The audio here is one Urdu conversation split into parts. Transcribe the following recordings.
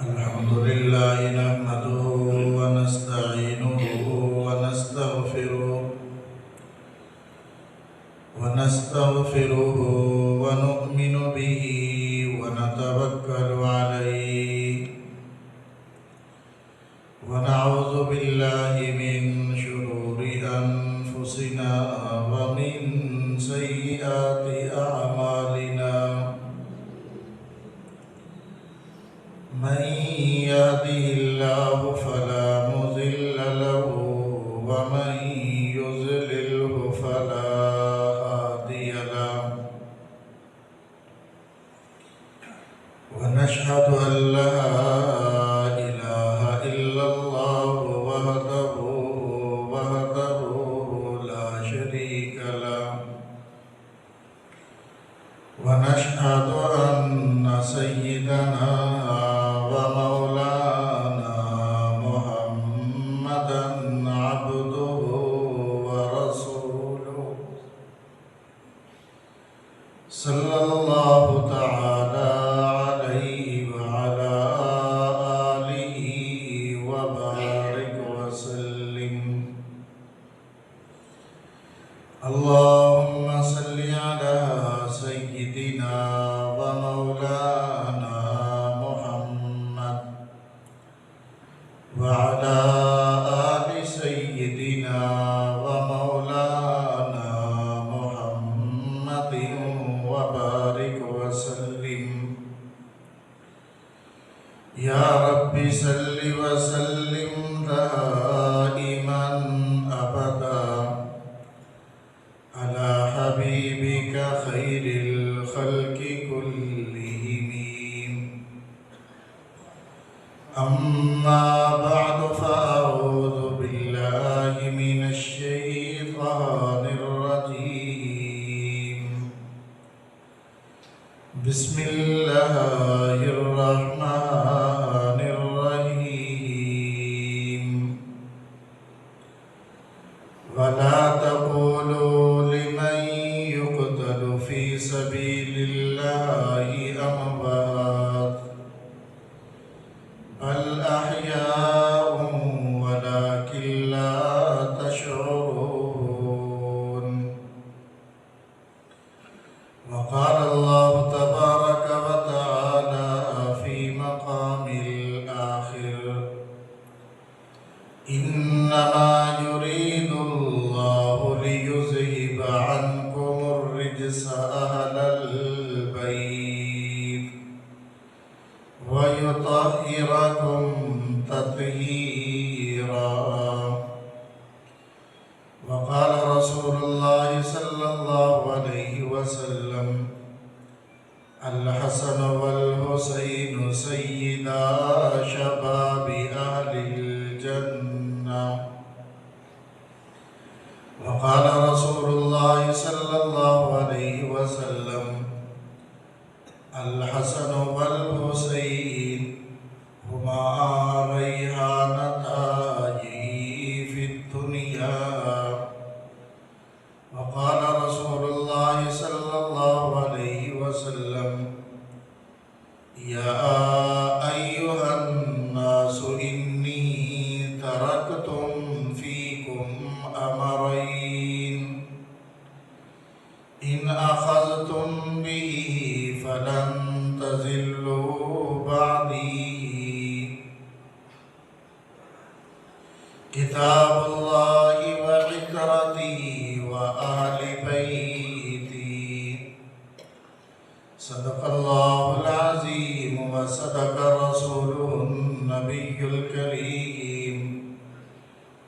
الحمد لله نحمده ونستعينه ونستغفره ونؤمن به ونتوكل عليه ونعوذ بالله من شرور أنفسنا ومن سيئات أعمالنا من يهده الله فلا مضل له ومن يضلله فلا هادي له ونشهد أن لا إله إلا الله وحده لا شريك له ونشهد أن سيدنا ومولانا محمدا عبده ورسوله صلى الله تعالى عليه وعلى آله وبارك وسلم. اللهم صل على سيدنا ومولانا محمد وعلى آل سيدنا ومولانا محمد وبارك وسلم. يا رب صل وسلم دائما أبدا على حبيبك خير الخلق كلهم. أما بعد فأعوذ بالله من الشيطان الرجيم. بسم الله الرحمن الرحيم. ولا تقولوا لمن يقتل في سبيل الله أموات بل أحياء ولكن لا تشعرون. وقال الله تبارك وتعالى في مقام الآخر: إنما يريد الله ليذهب عنكم الرجس أهل البيت ويطهركم تطهيرا. وقال رسول الله صلى الله عليه وسلم: الحسن والحسين سيدا شباب أهل الجنة. وقال رسول الله صلى الله عليه وسلم: الحسن والحسين هما ريحانتاي في الدنيا. وقال رسول الله صلى الله عليه وسلم: يا أيها الناس إني تركتم فيكم أمرين إن أخذتم به فلن تزلوا بعدي: كتاب الله وعترتي وأهل بيتي. صدق الله العظيم وصدق رسوله النبي الكريم،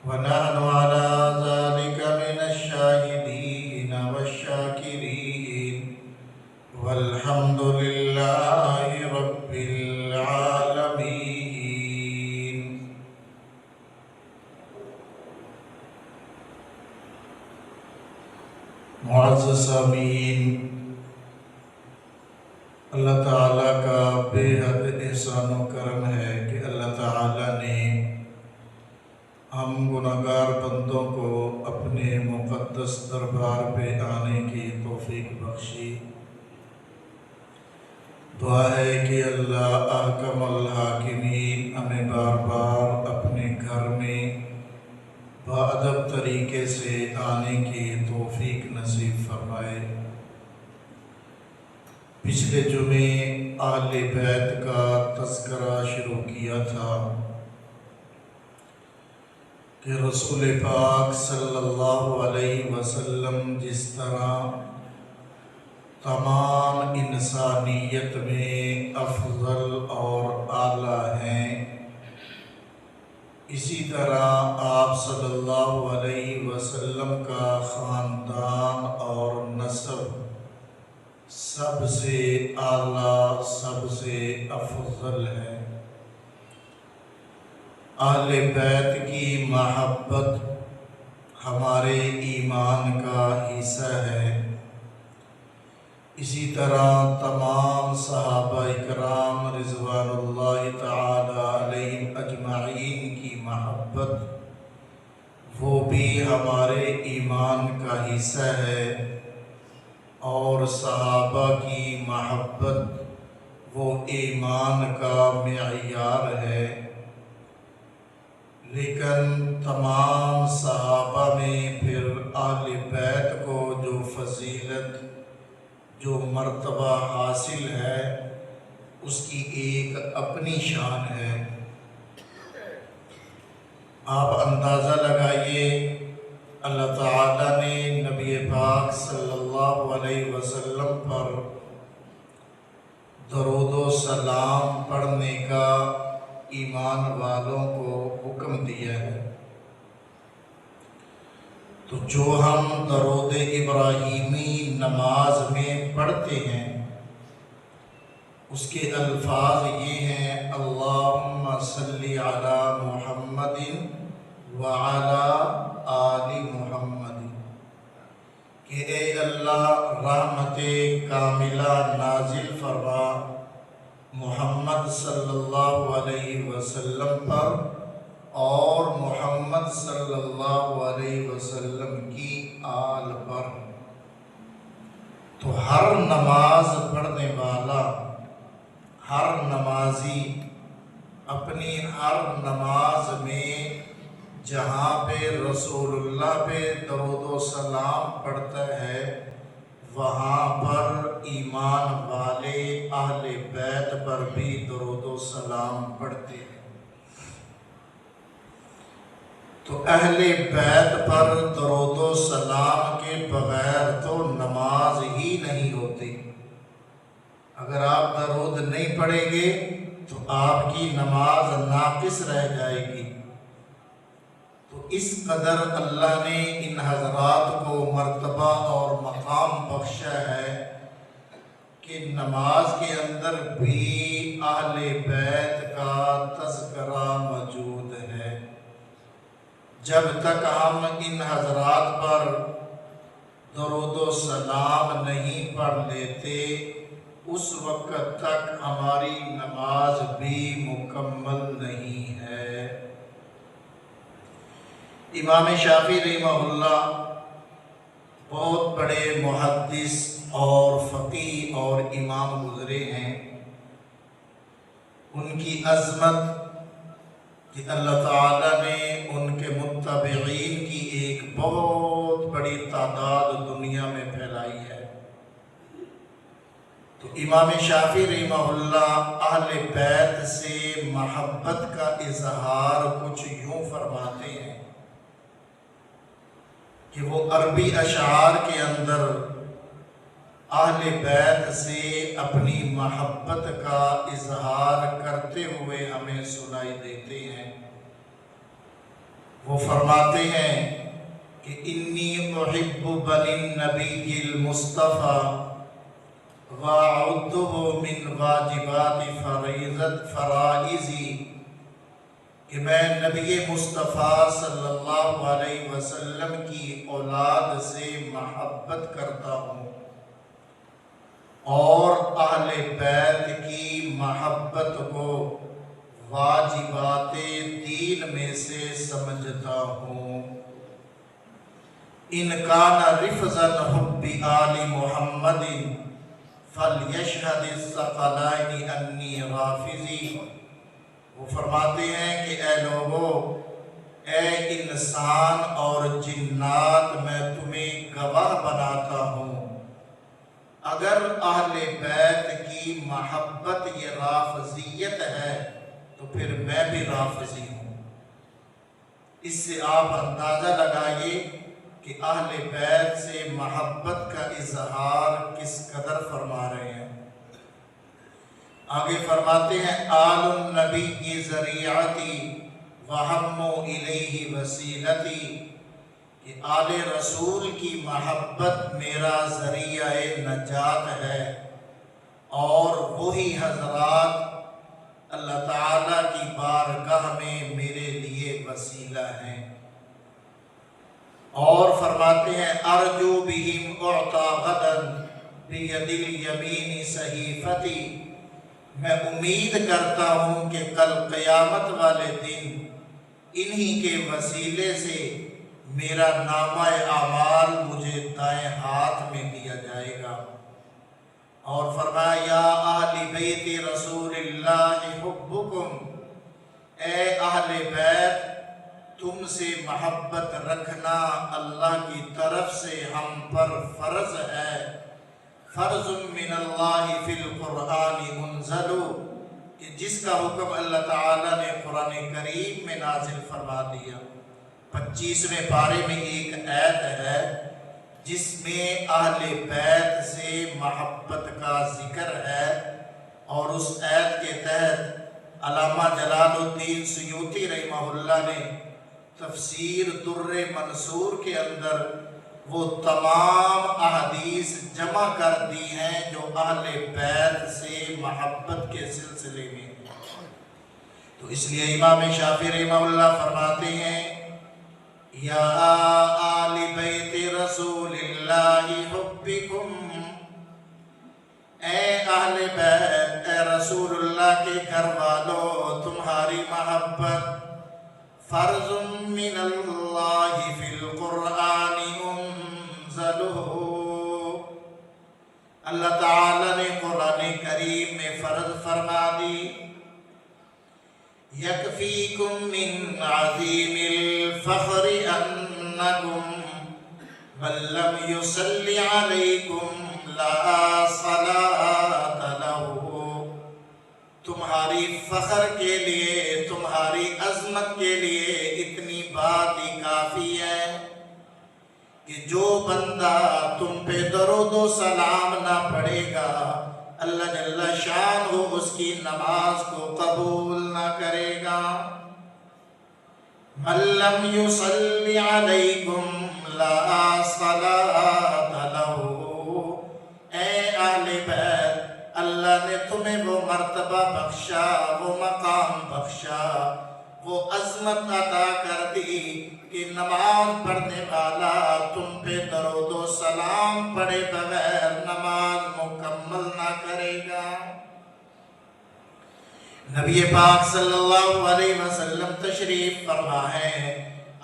ونحن على ذلك من الشاهدين والشاكرين، والحمد لله رب العالمين. معزز سامعین، اللہ تعالیٰ کا بے حد احسان و کرم ہے کہ اللہ تعالیٰ نے ہم گناہگار بندوں کو اپنے مقدس دربار پہ آنے کی توفیق بخشی۔ دعا ہے کہ اللہ احکم الحاکمین ہمیں بار بار اپنے گھر میں باادب طریقے سے آنے کی توفیق نصیب فرمائے۔ پچھلے جمعے اہل بیت کا تذکرہ شروع کیا تھا کہ رسول پاک صلی اللہ علیہ وسلم جس طرح تمام انسانیت میں افضل اور اعلیٰ ہیں، اسی طرح آپ صلی اللہ علیہ وسلم کا خاندان اور نسب سب سے اعلیٰ، سب سے افضل ہے۔ اہل بیت کی محبت ہمارے ایمان کا حصہ ہے۔ اسی طرح تمام صحابہ اکرام رضوان اللہ تعالی علیہم اجمعین کی محبت وہ بھی ہمارے ایمان کا حصہ ہے، اور صحابہ کی محبت وہ ایمان کا معیار ہے۔ لیکن تمام صحابہ میں پھر اہل بیت کو جو فضیلت، جو مرتبہ حاصل ہے، اس کی ایک اپنی شان ہے۔ آپ اندازہ لگائیے، اللہ تعالیٰ نے نبی پاک صلی اللہ علیہ وسلم پر درود و سلام پڑھنے کا ایمان والوں کو حکم دیا ہے۔ تو جو ہم درود ابراہیمی نماز میں پڑھتے ہیں، اس کے الفاظ یہ ہیں: اللہم صلی علی محمد وعلی آل محمد، کہ اے اللہ رحمت کاملہ نازل فرما محمد صلی اللہ علیہ وسلم پر اور محمد صلی اللہ علیہ وسلم کی آل پر۔ تو ہر نماز پڑھنے والا، ہر نمازی اپنی ہر نماز میں جہاں پہ رسول اللہ پہ درود و سلام پڑھتا ہے، وہاں پر ایمان والے اہل بیت پر بھی درود و سلام پڑھتے ہیں۔ تو اہل بیت پر درود و سلام کے بغیر تو نماز ہی نہیں ہوتی۔ اگر آپ درود نہیں پڑھیں گے تو آپ کی نماز ناقص رہ جائے گی۔ تو اس قدر اللہ نے ان حضرات کو مرتبہ اور مقام بخشا ہے کہ نماز کے اندر بھی اہل بیت کا تذکرہ موجود ہے۔ جب تک ہم ان حضرات پر درود و سلام نہیں پڑھ لیتے، اس وقت تک ہماری نماز بھی مکمل نہیں ہے۔ امام شافعی رحمہ اللہ بہت بڑے محدث اور فقیہ اور امام گزرے ہیں۔ ان کی عظمت کہ اللہ تعالیٰ نے ان کے متبعین کی ایک بہت بڑی تعداد دنیا میں پھیلائی ہے۔ تو امام شافعی رحمہ اللہ اہل بیت سے محبت کا اظہار کچھ یوں فرماتے ہیں کہ وہ عربی اشعار کے اندر اہل بیت سے اپنی محبت کا اظہار کرتے ہوئے ہمیں سنائی دیتے ہیں۔ وہ فرماتے ہیں کہ انی احب بنی النبی المصطفیٰ وَأَعُدُّهُ مِنْ وَاجِبَاتِ فرائضی، کہ میں نبی مصطفیٰ صلی اللہ علیہ وسلم کی اولاد سے محبت کرتا ہوں اور اہل بیت کی محبت کو واجبات دین میں سے سمجھتا ہوں۔ ان کان رفضا حب آل محمد فَلْيَشْهَدِ الثَّقَلَيْنِ أَنِّي رَافِضِي۔ وہ فرماتے ہیں کہ اے لوگو، اے انسان اور جنات، میں تمہیں گواہ بناتا ہوں، اگر اہل بیت کی محبت یہ رافضیت ہے تو پھر میں بھی رافضی ہوں۔ اس سے آپ اندازہ لگائیے کہ اہل بیت سے محبت کا اظہار کس قدر فرما رہے ہیں۔ آگے فرماتے ہیں آل النبی کی ذریعتی وہم الیہ وسیلتی، کہ آل رسول کی محبت میرا ذریعہ نجات ہے، اور وہی حضرات اللہ تعالیٰ کی بارگاہ میں میرے لیے وسیلہ ہیں۔ اور فرماتے ہیں ارجو بہم اعطا غدا بید الیمین صحیفتی، میں امید کرتا ہوں کہ کل قیامت والے دن انہی کے وسیلے سے میرا نامہ اعمال مجھے دائیں ہاتھ میں دیا جائے گا۔ اور فرمایا یا اہل بیت رسول اللہ حبکم، اے اہل بیت تم سے محبت رکھنا اللہ کی طرف سے ہم پر فرض ہے۔ فرض من اللہ فی القرآن منزل، کہ جس کا حکم اللہ تعالیٰ نے قرآن کریم میں نازل فرما دیا۔ 25ویں پارے میں ایک آیت ہے جس میں اہل بیت سے محبت کا ذکر ہے، اور اس آیت کے تحت علامہ جلال الدین سیوطی رحمہ اللہ نے تفسیر در منصور کے اندر وہ تمام احادیث جمع کر دی ہیں جو اہل بیت سے محبت کے سلسلے میں۔ تو اس لیے امام شافعی رحمہ اللہ فرماتے ہیں یا آل بیت رسول اللہ حبکم، اے اہل بیت، اے رسول اللہ کے گھر والو تمہاری محبت فرض من اللہ فی القرآن انزلہ، اللہ تعالیٰ نے قرآن کریم میں فرض فرما دی۔ یکفیکم من عظیم الفخر انکم من لم یصلی علیکم لا صلاۃ لہ، تمہاری فخر کے لیے، تمہاری عظمت کے لیے اتنی بات ہی کافی ہے کہ جو بندہ تم پہ درود و سلام نہ پڑھے گا اللہ جل شانہ اس کی نماز کو قبول نہ کرے گا۔ من لم یصلی علیکم لا صلاۃ لہ، اے اہل بیت اللہ نے تمہیں وہ مرتبہ بخشا، وہ مقام بخشا، وہ عظمت عطا کر دی کہ نماز پڑھنے والا تم پہ درود و سلام پڑھے بغیر نماز مکمل نہ کرے گا۔ نبی پاک صلی اللہ علیہ وسلم تشریف فرما ہے،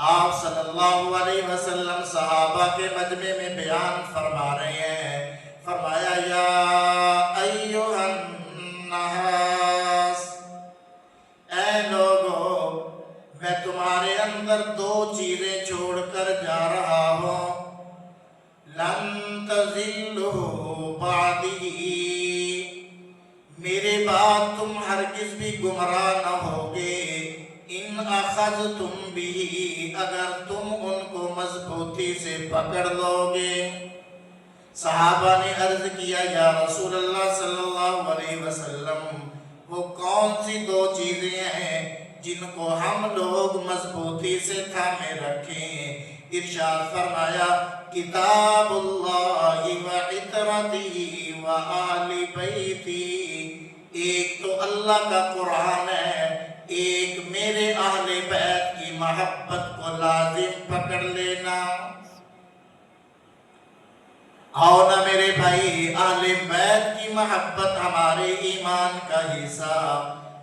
آپ صلی اللہ علیہ وسلم صحابہ کے مجمع میں بیان فرما رہے ہیں، فرمایا یا ایھا الناس، اے لوگو میں تمہارے اندر دو چیزیں چھوڑ کر جا رہا ہوں، لن تضلوا بعدی، میرے بعد تم ہرگز بھی گمراہ نہ ہوگے، ان اخذتم بھی، اگر تم ان کو مضبوطی سے پکڑ لو گے۔ صحابہ نے عرض کیا یا رسول اللہ صلی اللہ علیہ وسلم وہ کون سی دو چیزیں ہیں جن کو ہم لوگ مضبوطی سے تھامے رکھیں؟ ارشاد فرمایا کتاب اللہ و عطرتی و آل بیتی، ایک تو اللہ کا قرآن ہے، ایک میرے اہل بیت کی محبت کو لازم پکڑ لینا۔ آؤ نا میرے بھائی، اہل بیت کی محبت ہمارے ایمان کا حصہ،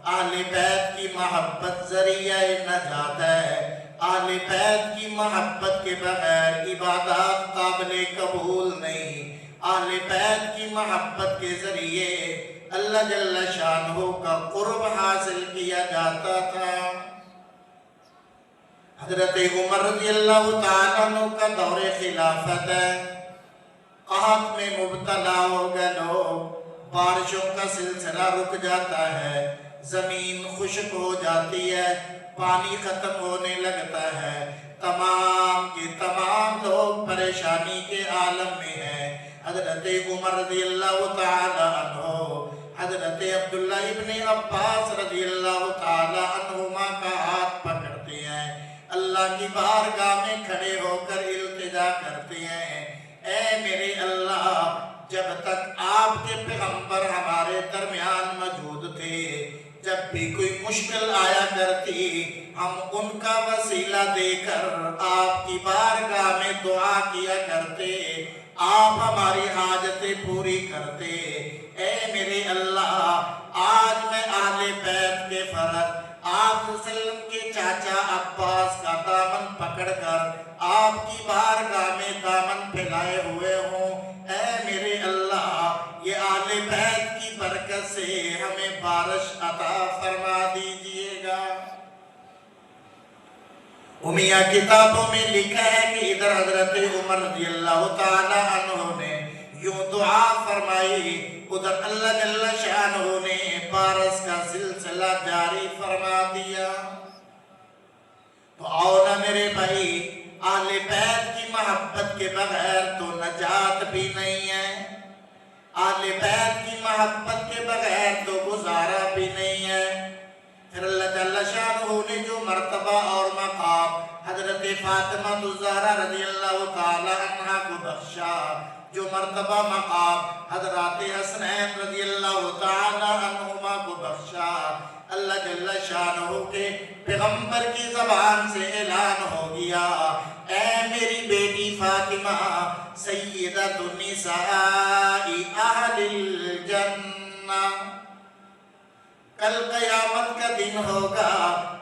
اہل بیت کی محبت ذریعہ نجات ہے، اہل بیت کی محبت کے بغیر عبادات قابل قبول نہیں، اہل بیت کی محبت کے ذریعے اللہ جل شانہ کا قرب حاصل کیا جاتا تھا۔ حضرت عمر رضی اللہ تعالیٰ عنہ کا دور خلافت ہے، قحط میں مبتلا ہو گئے لوگ، بارشوں کا سلسلہ رک جاتا ہے، زمین خشک ہو جاتی ہے، پانی ختم ہونے لگتا ہے، تمام کے تمام لوگ پریشانی کے عالم میں ہیں۔ حضرت عمر رضی اللہ تعالی عنہ حضرت عبداللہ ابن عباس رضی اللہ تعالی عنہما کا ہاتھ پکڑتے ہیں، اللہ کی بارگاہ میں کھڑے ہو کر التجا کرتے ہیں، اے میرے اللہ، جب تک آپ کے پیغمبر ہمارے درمیان موجود تھے، جب بھی کوئی مشکل آیا کرتی، ہم ان کا وسیلہ دے کر آپ کی بارگاہ میں دعا کیا کرتے، آپ ہماری حاجتیں پوری کرتے۔ اے میرے اللہ، آج میں اہل بیت کے فرد آپ صلی اللہ علیہ وسلم کے چاچا عباس کا دامن پکڑ کر آپ کی بارگاہ میں دامن پھیلائے ہوئے ہوں، اے میرے اللہ، یہ اہل بیت کی برکت سے ہمیں بارش عطا فرما دیجئے گا۔ امیہ کتابوں میں لکھا ہے کہ ادھر حضرت عمر رضی اللہ تعالی عنہ نے یوں دعا فرمائی، ادھر اللہ جل شانہ نے بارش کا سلسلہ جاری فرما دیا۔ تو آؤ نا میرے بھائی، اہل بیت کی محبت کے بغیر تو نجات بھی نہیں ہے، اہل بیت کی محبت کے بغیر تو گزارا بھی نہیں ہے۔ پھر اللہ جل شانہ نے جو مرتبہ اور مقام حضرت فاطمہ الزہرا رضی اللہ تعالی عنہ کو بخشا، جو مرتبہ مقام حضرات حسنین رضی اللہ تعالی عنہما کو بخشا، اللہ جل شانہ کے پیغمبر کی زبان سے اعلان ہو گیا، اے میری بیٹی فاطمہ سیدۃ النساء اہل الجنہ، کل قیامت کا دن ہوگا،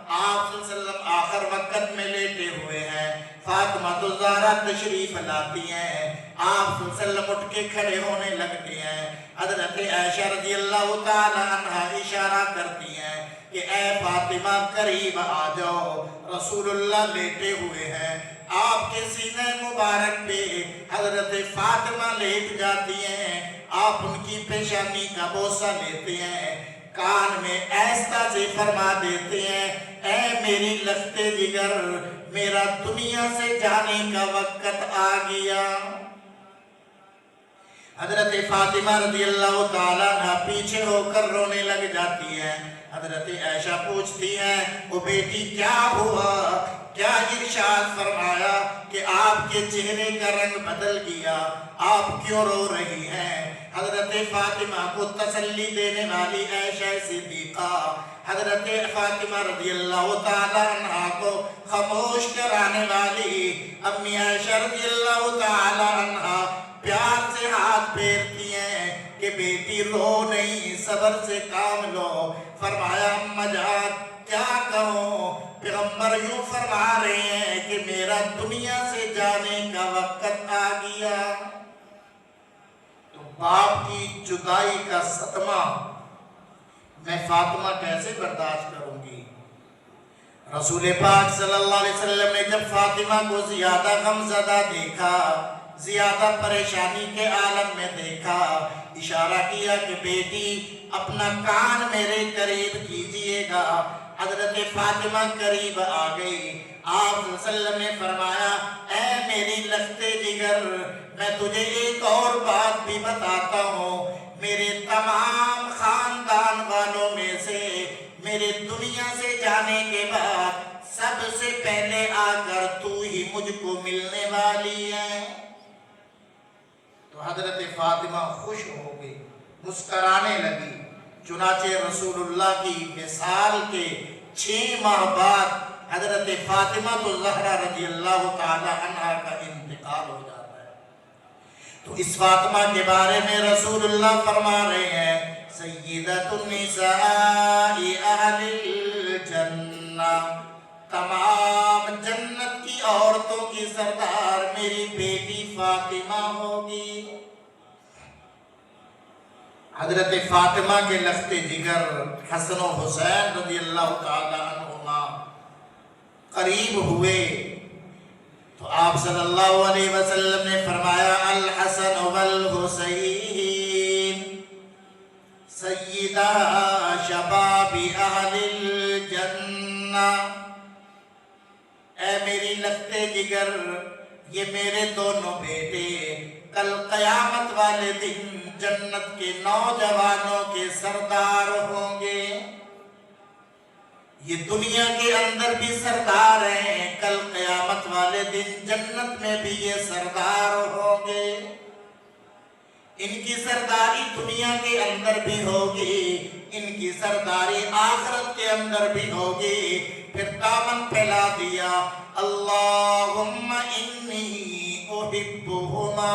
آپ صلی اللہ علیہ وسلم آخر وقت میں لیٹے ہوئے ہیں، فاطمہ الزہرا تشریف لاتی ہیں، آپ صلی اللہ علیہ وسلم اٹھ کے کھڑے ہونے لگتے ہیں، حضرت عائشہ رضی اللہ تعالی عنہ اشارہ کرتی ہیں کہ اے فاطمہ قریب آ جاؤ، رسول اللہ لیٹے ہوئے ہیں، آپ کے سینے مبارک پہ حضرت فاطمہ لیٹ جاتی ہیں، آپ ان کی پیشانی کا بوسہ لیتے ہیں، کان میں ایستا سے فرما دیتے ہیں، اے میری لخت جگر، میرا دنیا سے جانے کا وقت آ گیا۔ حضرت فاطمہ رضی اللہ تعالیٰ عنہ پیچھے ہو کر رونے لگ جاتی ہیں، حضرت عائشہ پوچھتی ہیں، او بیٹی کیا ہوا؟ کیا ارشاد فرمایا کہ آپ کے چہرے کا رنگ بدل گیا، آپ کیوں رو رہی ہیں؟ حضرت فاطمہ کو تسلی دینے والی عائشہ صدیقہ، حضرت فاطمہ رضی اللہ تعالی عنہ کو خاموش کرانے والی امی عائشہ رضی اللہ تعالی عنہ پیار سے ہاتھ پھیرتی ہیں کہ بیٹی رو نہیں، صبر سے کام لو۔ فرمایا اماں جان کیا کہوں، پیغمبر یوں فرما رہے ہیں کہ میرا دنیا سے جانے کا وقت آ گیا۔ تو باپ کی جدائی کا صدمہ میں فاطمہ کیسے برداشت کروں گی؟ رسول پاک صلی اللہ علیہ وسلم نے جب فاطمہ کو زیادہ غمزدہ دیکھا، زیادہ پریشانی کے عالم میں دیکھا، اشارہ کیا کہ بیٹی اپنا کان میرے قریب کیجئے گا۔ حضرت فاطمہ قریب آ گئی، آپ صلی اللہ علیہ وسلم نے فرمایا، اے میری لخت جگر، میں تجھے ایک اور بات بھی بتاتا ہوں، میرے تمام خاندان والوں میں سے میرے دنیا سے جانے کے بعد سب سے پہلے آ کر تو ہی مجھ کو ملنے والی ہے۔ تو حضرت فاطمہ خوش ہو گئی، مسکرانے لگی۔ چنانچہ رسول اللہ کی وصال کے 6 ماہ بعد حضرت فاطمہ الزہرا رضی اللہ تعالی عنہ کا انتقال ہو جاتا ہے۔ تو اس فاطمہ کے بارے میں رسول اللہ فرما رہے ہیں، سیدۃ النساء اہل الجنہ، تمام جنت کی عورتوں کی سردار میری بیٹی فاطمہ ہوگی۔ حضرت فاطمہ کے لخت جگر حسن و حسین رضی اللہ تعالی عنہما قریب ہوئے تو آپ صلی اللہ علیہ وسلم نے فرمایا الحسن والحسین سیدہ شباب اہل الجنہ، اے میری لخت جگر یہ میرے دونوں بیٹے کل قیامت والے دن جنت کے نوجوانوں کے سردار ہوں گے۔ یہ دنیا کے اندر بھی سردار ہیں، کل قیامت والے دن جنت میں بھی یہ سردار ہوں گے۔ ان کی سرداری دنیا کے اندر بھی ہوگی، ان کی سرداری آخرت کے اندر بھی ہوگی۔ پھر دامن پھیلا دیا اللہم انی احبہما،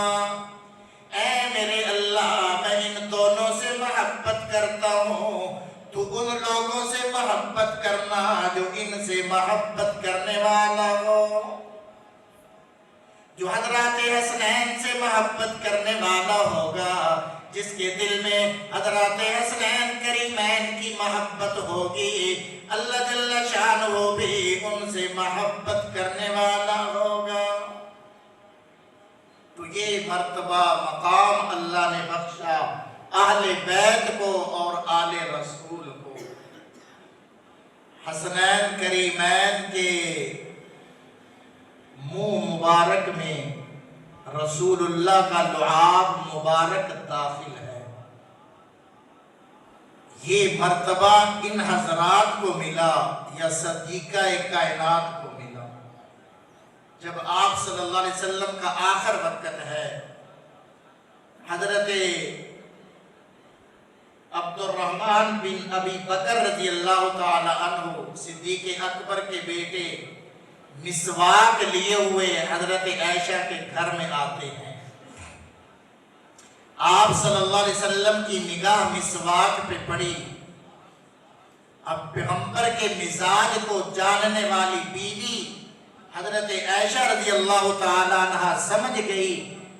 اے میرے اللہ میں ان دونوں سے محبت کرتا ہوں، تو ان لوگوں سے محبت کرنا جو ان سے محبت کرنے والا ہو، جو حضرات حسنین سے محبت کرنے والا ہوگا، جس کے دل میں حضرات حسنین کریمین کی محبت ہوگی، اللہ جل شانہ بھی ان سے محبت کرنے والا ہوگا۔ تو یہ مرتبہ مقام اللہ نے بخشا اہل بیت کو اور آل رسول کو۔ حسنین کریمین کے منہ مبارک میں رسول اللہ کا لعاب مبارک داخل ہے۔ یہ مرتبہ ان حضرات کو ملا یا صدیقہ کائنات کو ملا جب آپ صلی اللہ علیہ وسلم کا آخر وقت ہے۔ حضرت عبد الرحمن بن ابی بکر رضی اللہ تعالی عنہ صدیق اکبر کے بیٹے مسواک لیے ہوئے حضرت عائشہ کے گھر میں آتے ہیں۔ آپ صلی اللہ علیہ وسلم کی نگاہ مسواک پہ پڑی۔ اب پیغمبر کے مزاج کو جاننے والی بیوی حضرت عائشہ رضی اللہ تعالی عنہ سمجھ گئی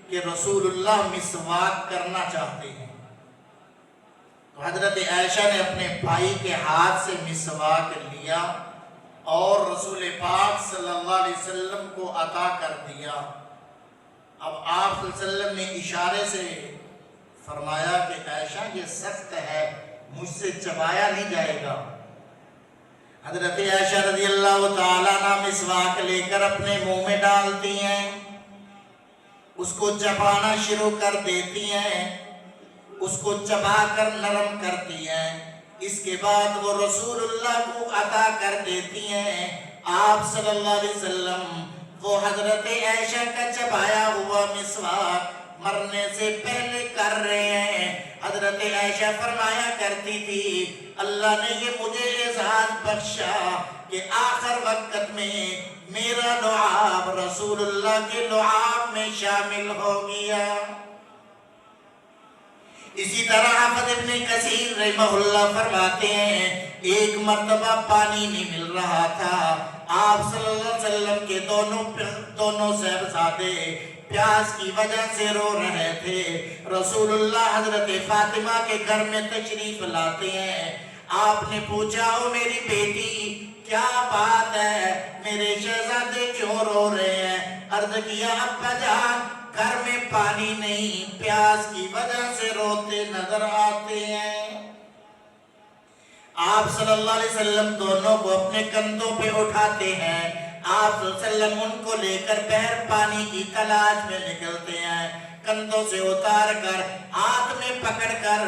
کہ رسول اللہ مسواک کرنا چاہتے ہیں، تو حضرت عائشہ نے اپنے بھائی کے ہاتھ سے مسواک لیا اور رسول پاک صلی اللہ علیہ وسلم کو عطا کر دیا۔ اب آپ صلی اللہ علیہ وسلم نے اشارے سے فرمایا کہ عائشہ یہ سخت ہے، مجھ سے چبایا نہیں جائے گا۔ حضرت عائشہ رضی اللہ تعالیٰ عنہ مسواک لے کر اپنے منہ میں ڈالتی ہیں، اس کو چبانا شروع کر دیتی ہیں، اس کو چبا کر نرم کرتی ہیں، اس کے بعد وہ رسول اللہ کو عطا کر دیتی ہیں۔ آپ صلی اللہ علیہ وسلم وہ حضرت عائشہ کا چبایا ہوا مسواک مرنے سے پہلے کر رہے ہیں۔ حضرت عائشہ فرمایا کرتی تھی اللہ نے یہ مجھے اعزاز بخشا کہ آخر وقت میں میرا لعاب رسول اللہ کے لعاب میں شامل ہو گیا۔ اسی طرح حافظ ابن کثیر رحمہ اللہ فرماتے ہیں ایک مرتبہ پانی نہیں مل رہا تھا، آپ صلی اللہ علیہ وسلم کے دونوں صاحبزادے پیاس کی وجہ سے رو رہے تھے۔ رسول اللہ حضرت فاطمہ کے گھر میں تشریف لاتے ہیں۔ آپ نے پوچھا او میری بیٹی کیا بات ہے، میرے شہزادے کیوں رو رہے ہیں؟ عرض کیا ابا جان گھر میں پانی نہیں، پیاس کی وجہ سے روتے نظر آتے ہیں۔ آپ صلی اللہ علیہ وسلم دونوں کو اپنے کندھوں پہ اٹھاتے ہیں، آپ صلی اللہ علیہ وسلم ان کو لے کر بحر پانی کی تلاش میں نکلتے ہیں، کندھوں سے اتار کر ہاتھ میں پکڑ کر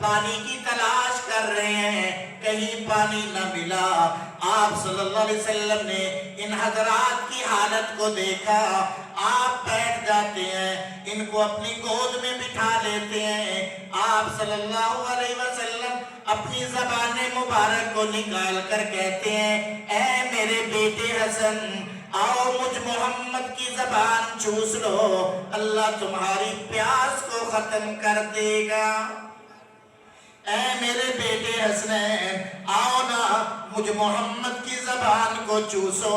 پانی کی تلاش کر رہے ہیں، کہیں پانی نہ ملا۔ آپ صلی اللہ علیہ وسلم نے ان حضرات کی حالت کو دیکھا، آپ بیٹھ جاتے ہیں، ان کو اپنی گود میں بٹھا لیتے ہیں۔ آپ صلی اللہ علیہ وسلم اپنی زبان مبارک کو نکال کر کہتے ہیں اے میرے بیٹے حسن آؤ مجھ محمد کی زبان چوس لو، اللہ تمہاری پیاس کو ختم کر دے گا۔ اے میرے بیٹے حسنین آؤ نا مجھ محمد کی زبان کو چوسو،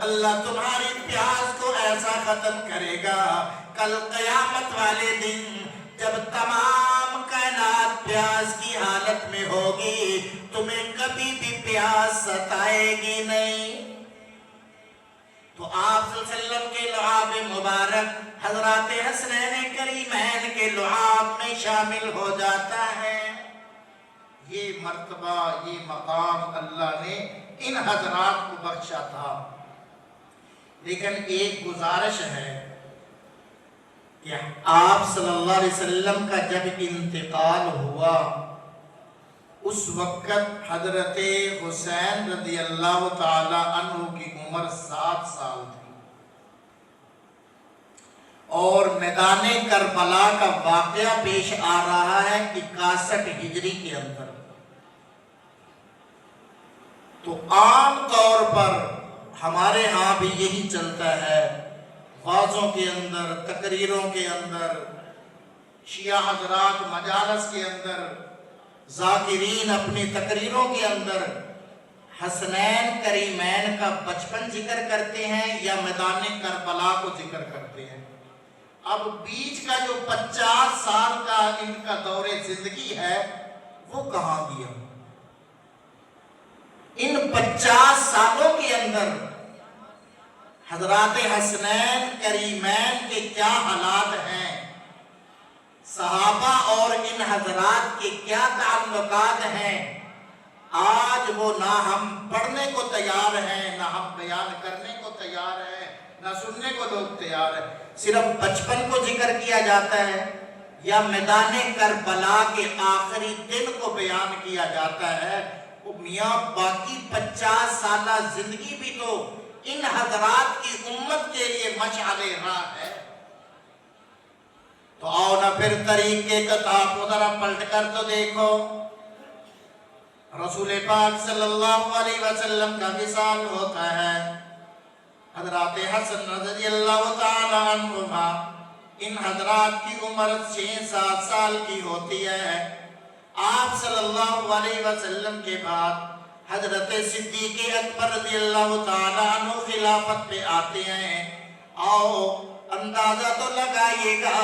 اللہ تمہاری پیاس کو ایسا ختم کرے گا۔ کل قیامت والے دن جب تمام کائنات پیاس کی حالت میں ہوگی، تمہیں کبھی بھی پیاس ستائے گی نہیں۔ تو آپ صلی اللہ علیہ وسلم کے لعاب مبارک حضرات حسنین کریمین کے لعاب میں شامل ہو جاتا ہے۔ یہ مرتبہ، یہ مقام اللہ نے ان حضرات کو بخشا تھا۔ لیکن ایک گزارش ہے کہ آپ صلی اللہ علیہ وسلم کا جب انتقال ہوا، اس وقت حضرت حسین رضی اللہ تعالی عنہ کی عمر 7 سال تھی، اور میدان کربلا کا واقعہ پیش آ رہا ہے 61 ہجری کے اندر۔ تو عام طور پر ہمارے ہاں بھی یہی چلتا ہے، غازوں کے اندر، تقریروں کے اندر، شیعہ حضرات مجالس کے اندر، ذاکرین اپنی تقریروں کے اندر حسنین کریمین کا بچپن ذکر کرتے ہیں یا میدان کربلا کو ذکر کرتے ہیں۔ اب بیچ کا جو 50 سال کا ان کا دور زندگی ہے وہ کہاں گیا؟ ان 50 سالوں کے اندر حضرات حسنین کریمین کے کیا حالات ہیں، صحابہ اور ان حضرات کے کیا تعلقات ہیں، آج وہ نہ ہم پڑھنے کو تیار ہیں، نہ ہم بیان کرنے کو تیار ہیں، نہ سننے کو لوگ تیار ہیں۔ صرف بچپن کو ذکر کیا جاتا ہے یا میدان کربلا کے آخری دن کو بیان کیا جاتا ہے۔ وہ میاں باقی 50 سالہ زندگی بھی تو ان حضرات کی امت کے لیے مشعل راہ ہے۔ تو آؤ نہ پھر طریقے کتاب کو ذرا پلٹ کر تو دیکھو، رسول پاک صلی اللہ علیہ وسلم کا وصال ہوتا ہے، حضرات حسن رضی اللہ تعالی عنہما، ان حضرات کی عمر 6-7 سال کی ہوتی ہے۔ آپ صلی اللہ علیہ وسلم کے بعد حضرت صدیق اکبر رضی اللہ تعالی عنہ خلافت پہ آتے ہیں۔ آؤ اندازہ تو لگائیے گا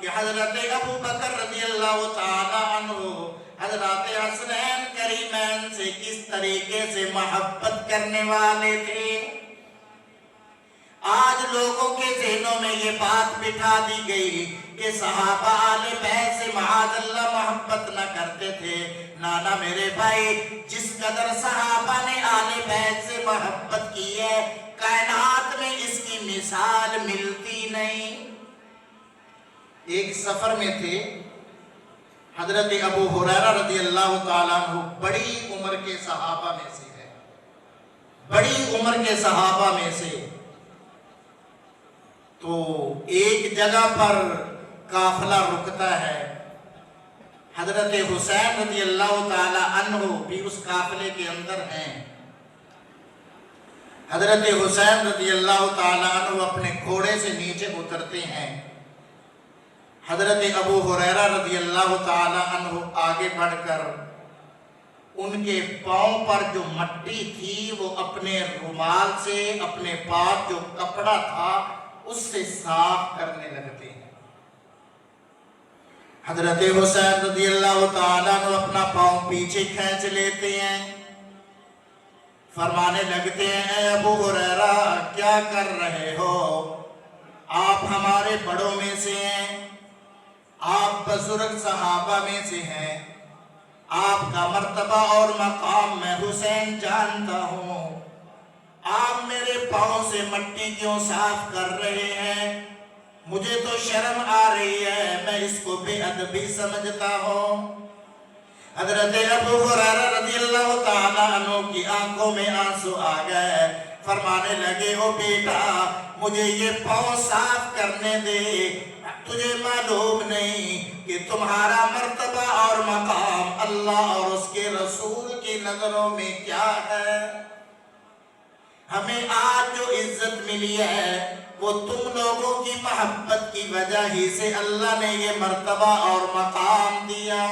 کہ حضرت ابو بکر رضی اللہ تعالی عنہ حضرات حسنین کریمین سے کس طریقے سے محبت کرنے والے تھے۔ آج لوگوں کے ذہنوں میں یہ بات بٹھا دی گئی کہ صحابہ آل بیت سے معاذ اللہ محبت نہ کرتے تھے۔ نانا میرے بھائی، جس قدر صحابہ نے آل بیت سے محبت کی ہے، کائنات میں اس کی مثال ملتی نہیں۔ ایک سفر میں تھے، حضرت ابو ہریرہ رضی اللہ تعالیٰ عنہ بڑی عمر کے صحابہ میں سے ہے، بڑی عمر کے صحابہ میں سے۔ تو ایک جگہ پر قافلہ رکتا ہے، حضرت حسین رضی اللہ تعالی عنہ بھی اس قافلے کے اندر ہیں۔ حضرت حسین رضی اللہ تعالی عنہ اپنے گھوڑے سے نیچے اترتے ہیں، حضرت ابو ہریرہ رضی اللہ تعالی عنہ آگے بڑھ کر ان کے پاؤں پر جو مٹی تھی وہ اپنے رومال سے، اپنے پاس جو کپڑا تھا اس سے صاف کرنے لگتے ہیں۔ حضرت حسین رضی اللہ تعالیٰ عنہ اپنا پاؤں پیچھے کھینچ لیتے ہیں، فرمانے لگتے ہیں اے ابو ہریرہ کیا کر رہے ہو؟ آپ ہمارے بڑوں میں سے ہیں، آپ بزرگ صحابہ میں سے ہیں، آپ کا مرتبہ اور مقام میں حسین جانتا ہوں، آپ میرے پاؤں سے مٹی کیوں صاف کر رہے ہیں؟ مجھے تو شرم آ رہی ہے، میں اس کو بے ادبی سمجھتا ہوں۔ حضرت ابو ہریرہ رضی اللہ تعالیٰ عنہ کی آنکھوں میں آنسو آ گئے، فرمانے لگے او بیٹا مجھے یہ پاؤں صاف کرنے دے، تجھے معلوم نہیں کہ تمہارا مرتبہ اور مقام اللہ اور اس کے رسول کی نظروں میں کیا ہے؟ ہمیں آج جو عزت ملی ہے وہ تم لوگوں کی محبت کی وجہ ہی سے اللہ نے یہ مرتبہ اور مقام دیا۔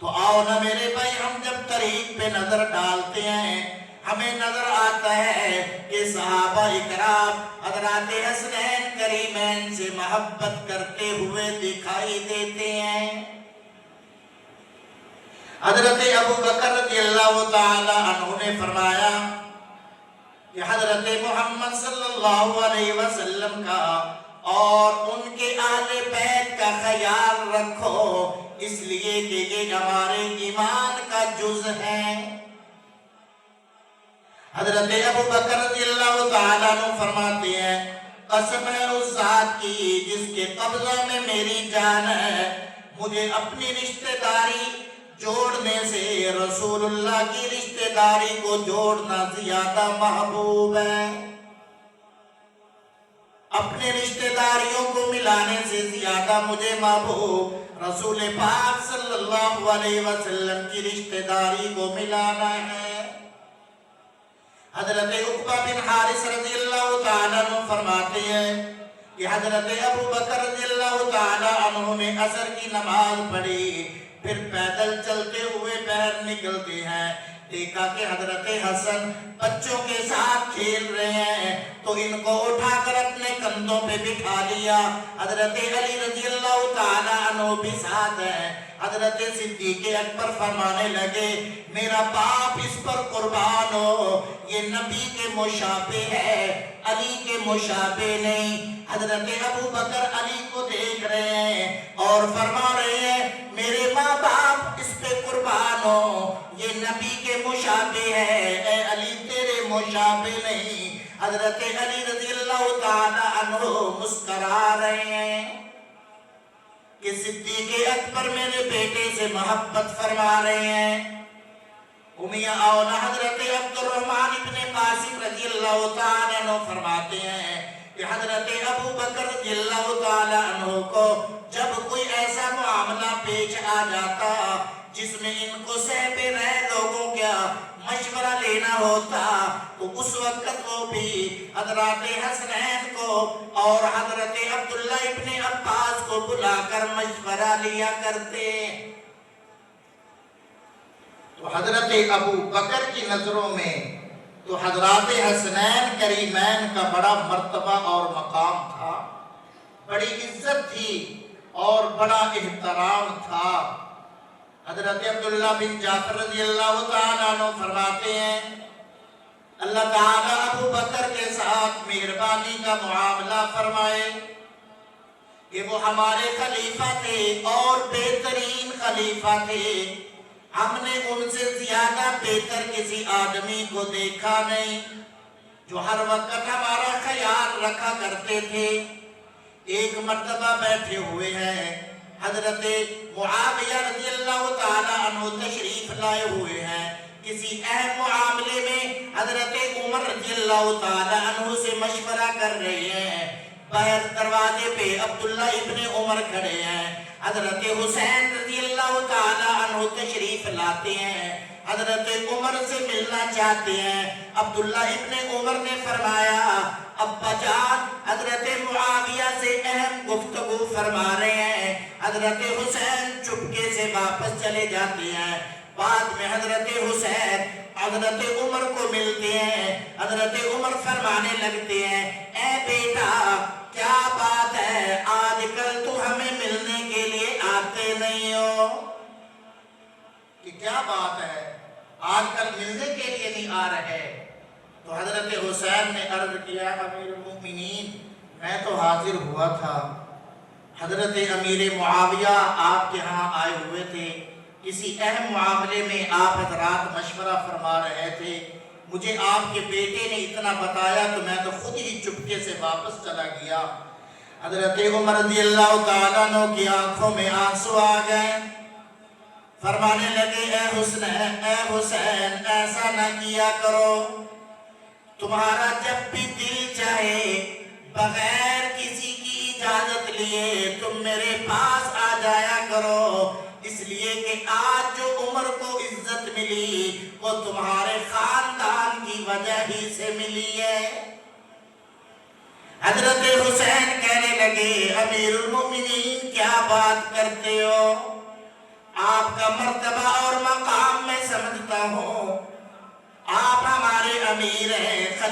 تو آؤ نا میرے بھائی، ہم جب طریق پہ نظر ڈالتے ہیں، ہمیں نظر آتا ہے کہ صحابہ اکرام حضرات حسنین کریمین سے محبت کرتے ہوئے دکھائی دیتے ہیں۔ حضرت ابو بکر رضی اللہ تعالی عنہ نے فرمایا کہ حضرت محمد صلی اللہ علیہ وسلم کا اور ان کے اہل بیت کا خیال رکھو، اس لیے کہ یہ ہمارے ایمان کا جز ہے۔ حضرت ابو بکر رضی اللہ تعالیٰ عنہ فرماتے ہیں قسم ہے اس ذات کی جس کے قبضہ میں میری جان ہے، مجھے اپنی رشتہ داری جوڑنے سے رسول اللہ کی رشتہ داری کو جوڑنا زیادہ محبوب ہے۔ اپنے رشتہ داریوں کو ملانے سے زیادہ مجھے محبوب رسول پاک صلی اللہ علیہ وسلم کی رشتہ داری کو ملانا ہے۔ حضرت عقبہ بن حارث رضی اللہ تعالیٰ عنہ فرماتے ہیں کہ حضرت ابو بکر رضی اللہ تعالیٰ عنہ نے عصر کی نماز پڑھی، پھر پیدل چلتے ہوئے باہر نکلتے ہیں، دیکھا کہ حضرت حسن بچوں کے ساتھ کھیل رہے ہیں تو ان کو اٹھا کر اپنے کندھوں پہ بٹھا لیا۔ حضرت علی رضی اللہ تعالیٰ عنہ بھی ساتھ ہیں۔ حضرت صدیق اکبر فرمانے لگے میرا باپ اس پر قربان ہو، یہ نبی کے مشابہ ہے، علی کے مشابہ نہیں۔ حضرت ابو بکر علی کو دیکھ رہے ہیں اور فرما رہے ہیں میرے ماں باپ اس پہ قربان ہو، یہ نبی کے مشابہ ہے، اے علی تیرے مشابہ نہیں۔ حضرت علی رضی اللہ تعالی عنہ مسکرا رہے ہیں کہ صدیق اکبر میرے بیٹے سے محبت فرما رہے ہیں۔ امیہ اولا حضرت عبد الرحمن ابن قاسم رضی اللہ تعالیٰ عنہ فرماتے ہیں کہ حضرت ابو بکر رضی اللہ تعالیٰ عنہ کو جب کوئی ایسا معاملہ پیش آ جاتا جس میں ان کو سہ پہ رہے لوگوں کا مشورہ لینا ہوتا تو اس وقت وہ بھی حضرات حسنین کو اور حضرت عبداللہ ابن عباس کو بلا کر مشورہ لیا کرتے۔ تو حضرت ابو بکر کی نظروں میں تو حضرات حسنین کریمین کا بڑا مرتبہ اور مقام تھا، بڑی عزت تھی اور بڑا احترام تھا۔ حضرت عبداللہ بن جعفر رضی اللہ تعالیٰ عنہ فرماتے ہیں اللہ تعالیٰ ابو بکر کے ساتھ مہربانی کا معاملہ فرمائے کہ وہ ہمارے خلیفہ تھے اور بہترین خلیفہ تھے، ہم نے ان سے زیادہ بہتر کسی آدمی کو دیکھا نہیں جو ہر وقت ہمارا خیال رکھا کرتے تھے۔ ایک مرتبہ بیٹھے ہوئے ہیں، حضرت معاویہ رضی اللہ تعالیٰ عنہ تشریف لائے ہوئے ہیں، کسی اہم معاملے میں حضرت عمر رضی اللہ تعالیٰ عنہ سے مشورہ کر رہے ہیں۔ باہر دروازے پہ عبداللہ ابن عمر کھڑے ہیں، حضرت حسین رضی اللہ تعالیٰ عنہ تشریف لاتے ہیں، حضرت عمر سے ملنا چاہتے ہیں۔ عبداللہ ابن عمر نے فرمایا ابا جان حضرت معاویہ سے اہم گفتگو فرما رہے ہیں۔ حضرت حسین چپکے سے واپس چلے جاتے ہیں۔ بعد میں حضرت حسین حضرت عمر کو ملتے ہیں، حضرت عمر فرمانے لگتے ہیں اے بیٹا کیا بات ہے، آج کل تو ہمیں ملنے کے لیے آتے نہیں ہو؟ کہ کیا بات ہے آج کل ملنے کے لیے نہیں آ رہے؟ تو حضرت حسین نے عرض کیا امیر المؤمنین میں تو حاضر ہوا تھا، حضرت امیر معاویہ آپ کے ہاں آئے ہوئے تھے، کسی اہم معاملے میں آپ حضرات مشورہ فرما رہے تھے، مجھے آپ کے بیٹے نے اتنا بتایا تو میں تو خود ہی چپکے سے واپس چلا گیا۔ حضرت عمر رضی اللہ تعالیٰ عنہ کی آنکھوں میں آنسو آ گئے، فرمانے لگے اے حسین ایسا نہ کیا کرو، تمہارا جب بھی دل چاہے بغیر کسی کی اجازت لیے تم میرے پاس آ جایا کرو، اس لیے کہ آج جو عمر کو عزت ملی وہ تمہارے خاندان کی وجہ ہی سے ملی ہے۔ حضرت حسین کہنے لگے امیر المؤمنین کیا بات کرتے ہو، آپ کا مرتبہ اور مقام میں سمجھتا ہوں، آپ ہمارے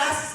10